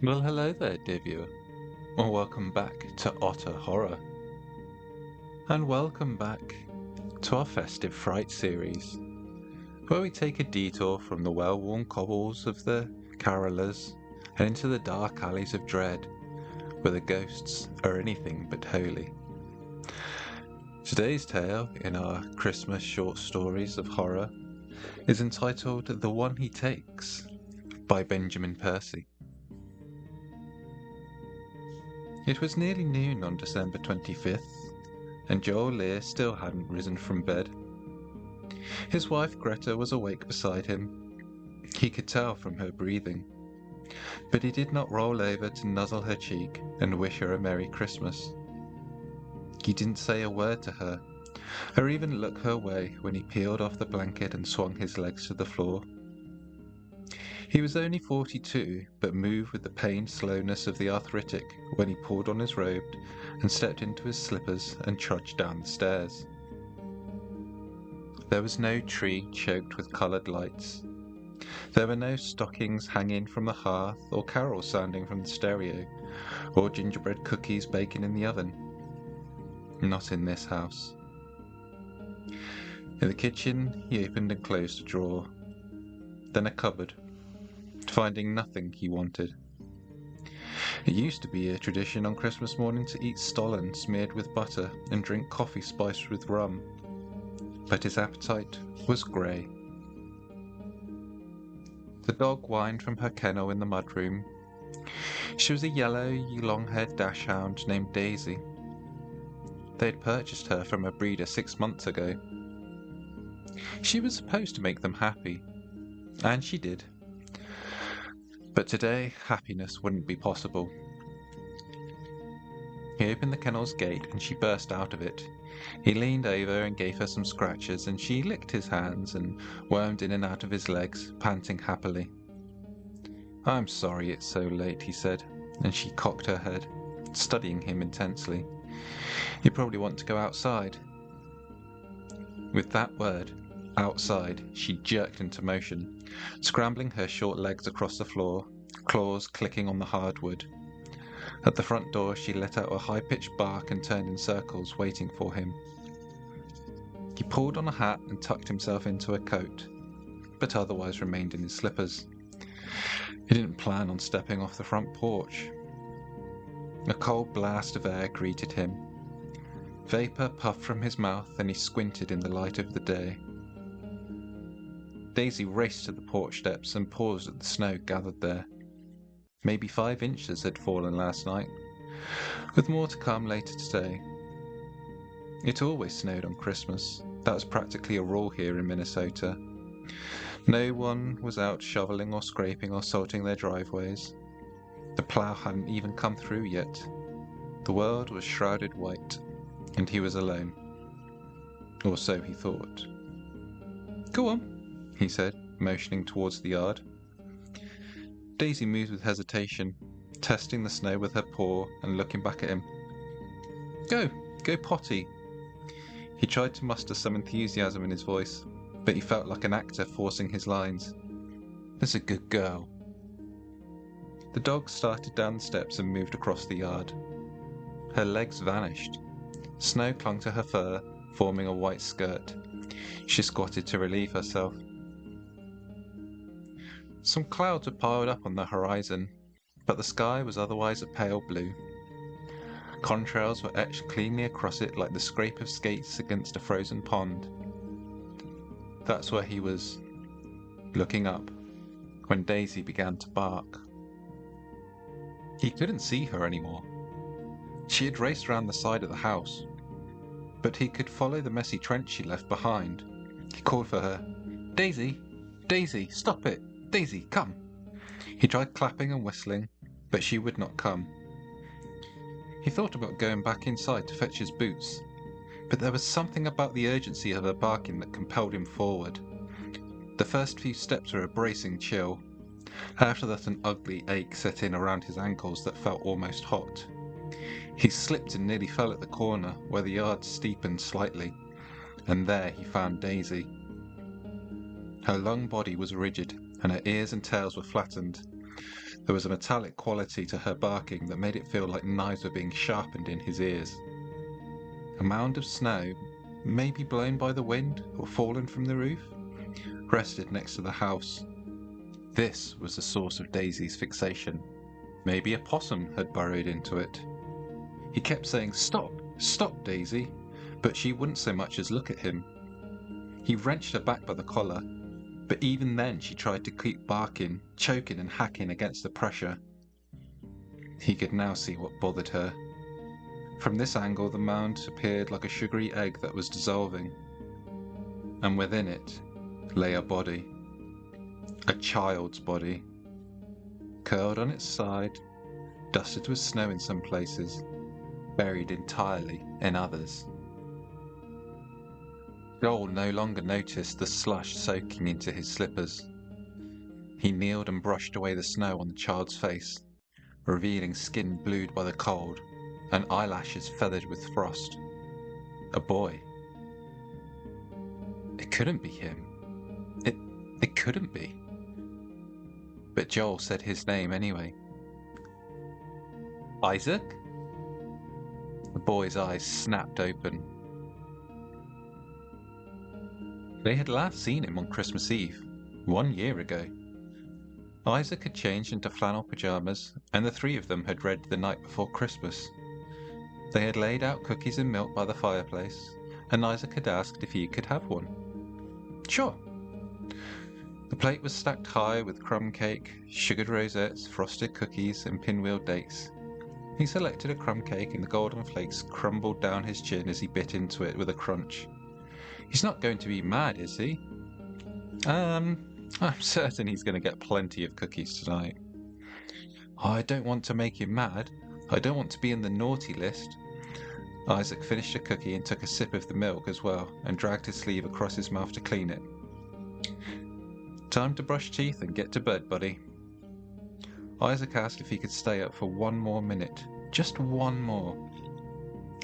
Well, hello there, dear viewer, and welcome back to Otter Horror. And welcome back to our Festive Fright series, where we take a detour from the well-worn cobbles of the carolers and into the dark alleys of dread, where the ghosts are anything but holy. Today's tale in our Christmas short stories of horror is entitled The One He Takes by Benjamin Percy. It was nearly noon on December 25th, and Joel Lear still hadn't risen from bed. His wife Greta was awake beside him. He could tell from her breathing, but he did not roll over to nuzzle her cheek and wish her a Merry Christmas. He didn't say a word to her, or even look her way when he peeled off the blanket and swung his legs to the floor. He was only 42, but moved with the pained slowness of the arthritic when he pulled on his robe and stepped into his slippers and trudged down the stairs. There was no tree choked with coloured lights. There were no stockings hanging from the hearth, or carols sounding from the stereo, or gingerbread cookies baking in the oven. Not in this house. In the kitchen, he opened and closed a drawer, then a cupboard, finding nothing he wanted. It used to be a tradition on Christmas morning to eat stollen smeared with butter and drink coffee spiced with rum, but his appetite was grey. The dog whined from her kennel in the mudroom. She was a yellow, long-haired dachshund named Daisy. They had purchased her from a breeder 6 months ago. She was supposed to make them happy, and she did. But today, happiness wouldn't be possible. He opened the kennel's gate and she burst out of it. He leaned over and gave her some scratches, and she licked his hands and wormed in and out of his legs, panting happily. "I'm sorry it's so late," he said, and she cocked her head, studying him intensely. "You probably want to go outside." With that word, outside, she jerked into motion, scrambling her short legs across the floor, claws clicking on the hardwood. At the front door, she let out a high-pitched bark and turned in circles, waiting for him. He pulled on a hat and tucked himself into a coat, but otherwise remained in his slippers. He didn't plan on stepping off the front porch. A cold blast of air greeted him. Vapor puffed from his mouth, and he squinted in the light of the day. Daisy raced to the porch steps and paused at the snow gathered there. Maybe 5 inches had fallen last night, with more to come later today. It always snowed on Christmas. That was practically a rule here in Minnesota. No one was out shoveling or scraping or salting their driveways. The plough hadn't even come through yet. The world was shrouded white, and he was alone. Or so he thought. "Go on," he said, motioning towards the yard. Daisy moved with hesitation, testing the snow with her paw and looking back at him. Go potty." He tried to muster some enthusiasm in his voice, but he felt like an actor forcing his lines. "That's a good girl." The dog started down the steps and moved across the yard. Her legs vanished. Snow clung to her fur, forming a white skirt. She squatted to relieve herself. Some clouds were piled up on the horizon, but the sky was otherwise a pale blue. Contrails were etched cleanly across it like the scrape of skates against a frozen pond. That's where he was, looking up, when Daisy began to bark. He couldn't see her anymore. She had raced round the side of the house, but he could follow the messy trench she left behind. He called for her. "Daisy! Daisy, stop it! Daisy, come!" He tried clapping and whistling, but she would not come. He thought about going back inside to fetch his boots, but there was something about the urgency of her barking that compelled him forward. The first few steps were a bracing chill. After that, an ugly ache set in around his ankles that felt almost hot. He slipped and nearly fell at the corner, where the yard steepened slightly, and there he found Daisy. Her long body was rigid, and her ears and tails were flattened. There was a metallic quality to her barking that made it feel like knives were being sharpened in his ears. A mound of snow, maybe blown by the wind or fallen from the roof, rested next to the house. This was the source of Daisy's fixation. Maybe a possum had burrowed into it. He kept saying, "Stop, stop, Daisy," but she wouldn't so much as look at him. He wrenched her back by the collar, but even then she tried to keep barking, choking and hacking against the pressure. He could now see what bothered her. From this angle, the mound appeared like a sugary egg that was dissolving, and within it lay a body. A child's body, curled on its side, dusted with snow in some places, buried entirely in others. Joel no longer noticed the slush soaking into his slippers. He kneeled and brushed away the snow on the child's face, revealing skin blued by the cold and eyelashes feathered with frost. A boy. It couldn't be him. It couldn't be. But Joel said his name anyway. Isaac? The boy's eyes snapped open. They had last seen him on Christmas Eve, 1 year ago. Isaac had changed into flannel pajamas, and the three of them had read the night before Christmas. They had laid out cookies and milk by the fireplace, and Isaac had asked if he could have one. Sure. The plate was stacked high with crumb cake, sugared rosettes, frosted cookies, and pinwheel dates. He selected a crumb cake, and the golden flakes crumbled down his chin as he bit into it with a crunch. He's not going to be mad, is he? I'm certain he's going to get plenty of cookies tonight. I don't want to make him mad. I don't want to be in the naughty list. Isaac finished a cookie and took a sip of the milk as well, and dragged his sleeve across his mouth to clean it. Time to brush teeth and get to bed, buddy. Isaac asked if he could stay up for 1 more minute. Just 1 more.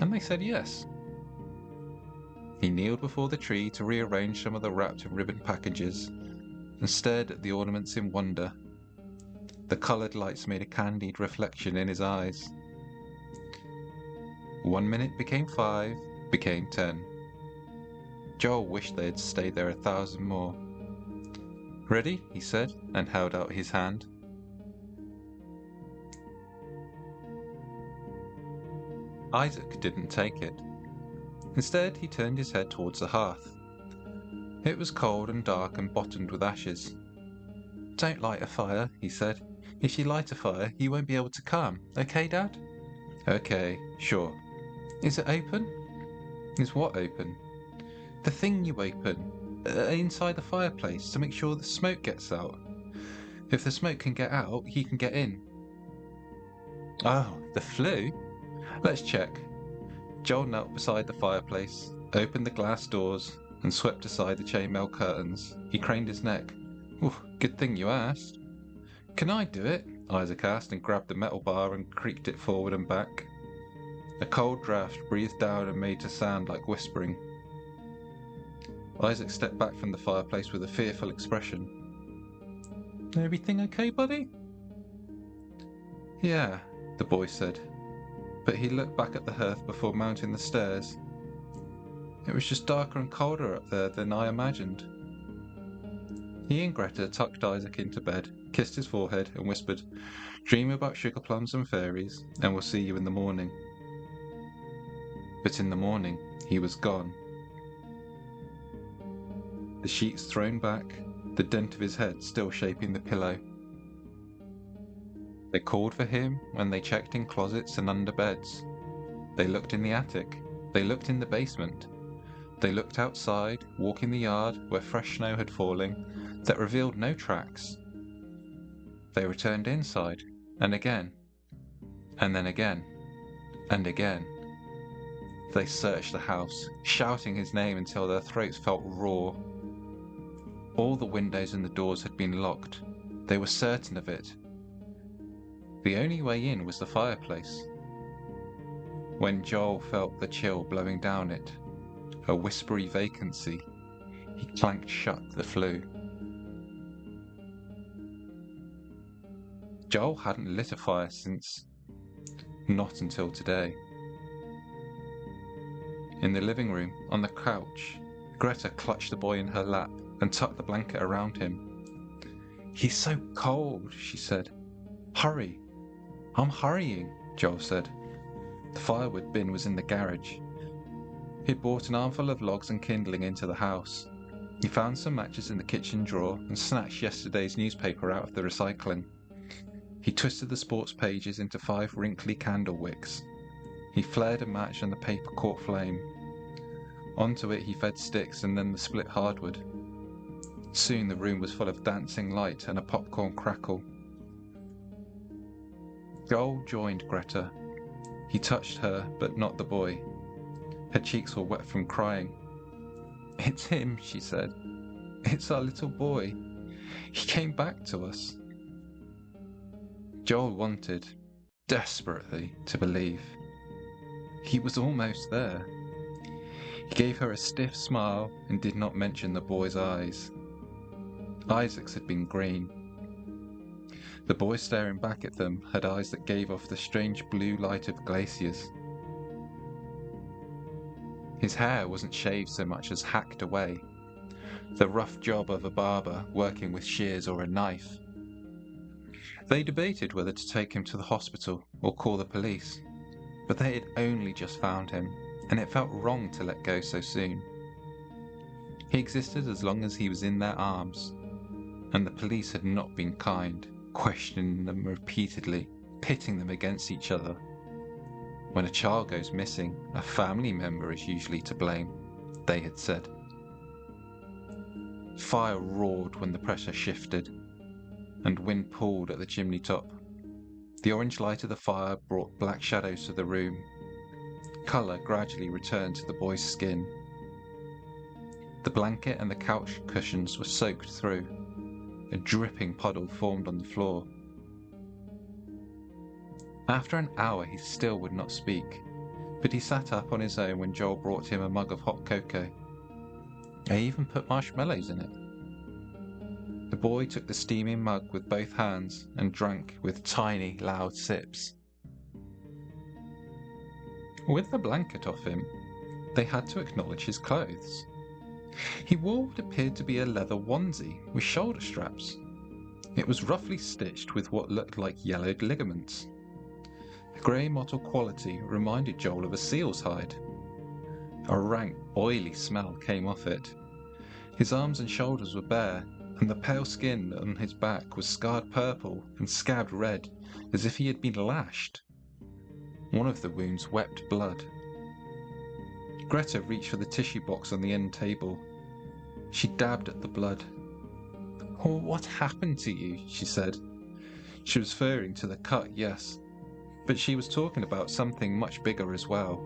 And they said yes. He kneeled before the tree to rearrange some of the wrapped and ribboned packages, and stared at the ornaments in wonder. The coloured lights made a candied reflection in his eyes. 1 minute became 5, became 10. Joel wished they had stayed there 1,000 more. Ready? He said, and held out his hand. Isaac didn't take it. Instead, he turned his head towards the hearth. It was cold and dark and bottomed with ashes. Don't light a fire, he said. If you light a fire, you won't be able to come. Okay, Dad? Okay, sure. Is it open? Is what open? The thing you open. Inside the fireplace to make sure the smoke gets out. If the smoke can get out, he can get in. Oh, the flue? Let's check. Joel knelt beside the fireplace, opened the glass doors, and swept aside the chainmail curtains. He craned his neck. Good thing you asked. Can I do it? Isaac asked, and grabbed the metal bar and creaked it forward and back. A cold draft breathed down and made a sound like whispering. Isaac stepped back from the fireplace with a fearful expression. Everything okay, buddy? Yeah, the boy said, but he looked back at the hearth before mounting the stairs. It was just darker and colder up there than I imagined. He and Greta tucked Isaac into bed, kissed his forehead, and whispered, "Dream about sugar plums and fairies, and we'll see you in the morning." But in the morning, he was gone. The sheets thrown back, the dent of his head still shaping the pillow. They called for him when they checked in closets and under beds. They looked in the attic. They looked in the basement. They looked outside, walking the yard where fresh snow had fallen, that revealed no tracks. They returned inside, and again, and then again, and again. They searched the house, shouting his name until their throats felt raw. All the windows and the doors had been locked. They were certain of it. The only way in was the fireplace. When Joel felt the chill blowing down it, a whispery vacancy, he clanked shut the flue. Joel hadn't lit a fire since not until today. In the living room, on the couch, Greta clutched the boy in her lap and tucked the blanket around him. "He's so cold," she said. "Hurry." "I'm hurrying," Joel said. The firewood bin was in the garage. He'd brought an armful of logs and kindling into the house. He found some matches in the kitchen drawer and snatched yesterday's newspaper out of the recycling. He twisted the sports pages into 5 wrinkly candle wicks. He flared a match and the paper caught flame. Onto it he fed sticks and then the split hardwood. Soon the room was full of dancing light and a popcorn crackle. Joel joined Greta. He touched her, but not the boy. Her cheeks were wet from crying. "It's him," she said. "It's our little boy. He came back to us." Joel wanted, desperately, to believe. He was almost there. He gave her a stiff smile and did not mention the boy's eyes. Isaac's had been green. The boy staring back at them had eyes that gave off the strange blue light of glaciers. His hair wasn't shaved so much as hacked away, the rough job of a barber working with shears or a knife. They debated whether to take him to the hospital or call the police, but they had only just found him, and it felt wrong to let go so soon. He existed as long as he was in their arms, and the police had not been kind, questioning them repeatedly, pitting them against each other. When a child goes missing, a family member is usually to blame, they had said. Fire roared when the pressure shifted, and wind pulled at the chimney top. The orange light of the fire brought black shadows to the room. Colour gradually returned to the boy's skin. The blanket and the couch cushions were soaked through. A dripping puddle formed on the floor. After an hour he still would not speak, but he sat up on his own when Joel brought him a mug of hot cocoa. I even put marshmallows in it. The boy took the steaming mug with both hands and drank with tiny, loud sips. With the blanket off him, they had to acknowledge his clothes. He wore what appeared to be a leather onesie with shoulder straps. It was roughly stitched with what looked like yellowed ligaments. The grey mottled quality reminded Joel of a seal's hide. A rank, oily smell came off it. His arms and shoulders were bare, and the pale skin on his back was scarred purple and scabbed red, as if he had been lashed. One of the wounds wept blood. Greta reached for the tissue box on the end table. She dabbed at the blood. "Oh, what happened to you?" she said. She was referring to the cut, yes, but she was talking about something much bigger as well.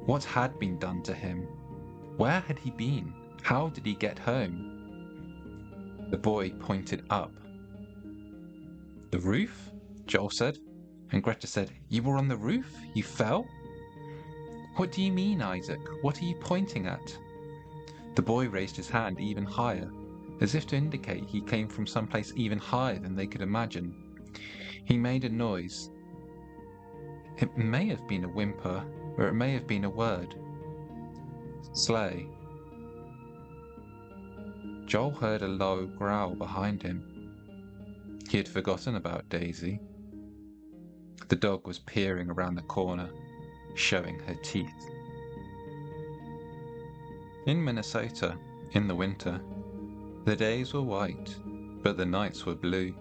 What had been done to him? Where had he been? How did he get home? The boy pointed up. "The roof?" Joel said, and Greta said, "You were on the roof? You fell?" "What do you mean, Isaac? What are you pointing at?" The boy raised his hand even higher, as if to indicate he came from someplace even higher than they could imagine. He made a noise. It may have been a whimper, or it may have been a word. "Sleigh." Joel heard a low growl behind him. He had forgotten about Daisy. The dog was peering around the corner, showing her teeth. In Minnesota, in the winter, the days were white, but the nights were blue.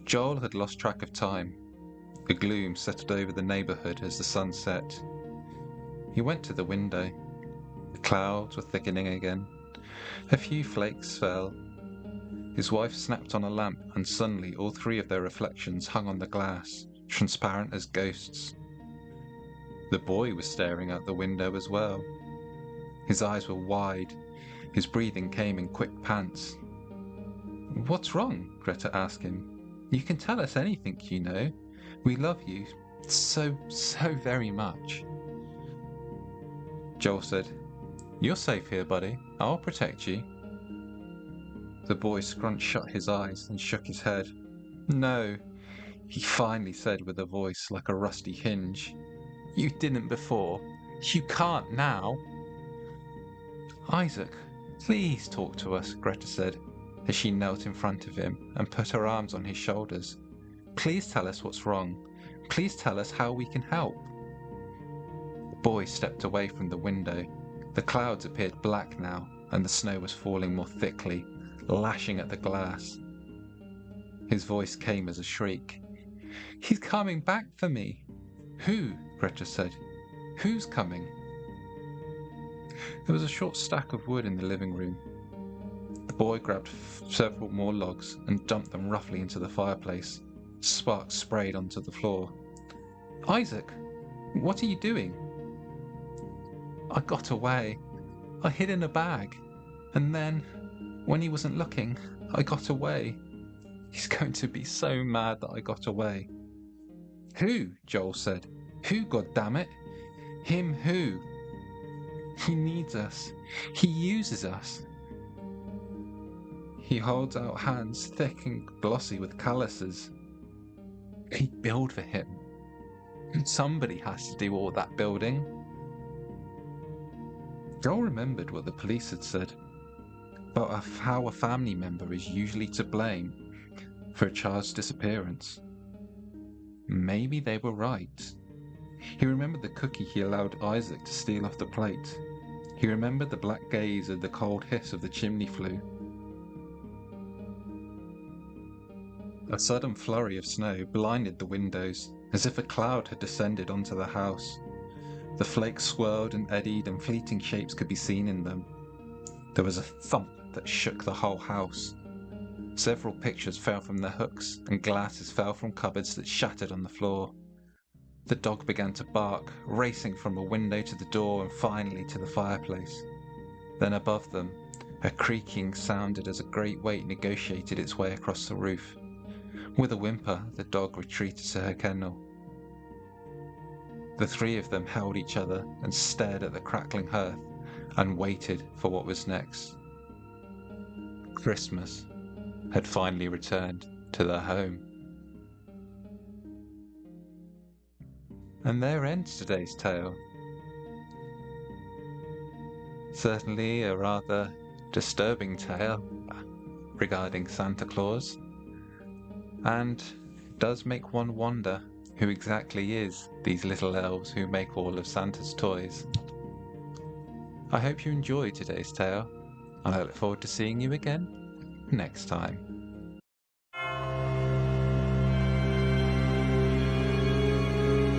Joel had lost track of time. The gloom settled over the neighborhood as the sun set. He went to the window. The clouds were thickening again. A few flakes fell. His wife snapped on a lamp, and suddenly all 3 of their reflections hung on the glass, transparent as ghosts. The boy was staring out the window as well. His eyes were wide. His breathing came in quick pants. "What's wrong?" Greta asked him. "You can tell us anything, you know. We love you so very much." Joel said, "You're safe here, buddy. I'll protect you." The boy scrunched shut his eyes and shook his head. No, he finally said with a voice like a rusty hinge. You didn't before. You can't now. Isaac, please talk to us, Greta said, as she knelt in front of him and put her arms on his shoulders. Please tell us what's wrong. Please tell us how we can help. The boy stepped away from the window. The clouds appeared black now, and the snow was falling more thickly, lashing at the glass. His voice came as a shriek. He's coming back for me. Who? Greta said. Who's coming? There was a short stack of wood in the living room. The boy grabbed several more logs and dumped them roughly into the fireplace. Sparks sprayed onto the floor. Isaac, what are you doing? I got away. I hid in a bag. And then, when he wasn't looking, I got away. He's going to be so mad that I got away. Who? Joel said. Who, goddammit? Him who? He needs us. He uses us. He holds out hands thick and glossy with calluses. We build for him. Somebody has to do all that building. Joel remembered what the police had said about how a family member is usually to blame for a child's disappearance. Maybe they were right. He remembered the cookie he allowed Isaac to steal off the plate. He remembered the black gaze and the cold hiss of the chimney flue. A sudden flurry of snow blinded the windows, as if a cloud had descended onto the house. The flakes swirled and eddied, and fleeting shapes could be seen in them. There was a thump that shook the whole house. Several pictures fell from their hooks, and glasses fell from cupboards that shattered on the floor. The dog began to bark, racing from a window to the door and finally to the fireplace. Then above them, a creaking sounded as a great weight negotiated its way across the roof. With a whimper, the dog retreated to her kennel. The three of them held each other and stared at the crackling hearth and waited for what was next. Christmas had finally returned to their home. And there ends today's tale. Certainly a rather disturbing tale regarding Santa Claus, and does make one wonder who exactly is these little elves who make all of Santa's toys. I hope you enjoyed today's tale, and I look forward to seeing you again next time.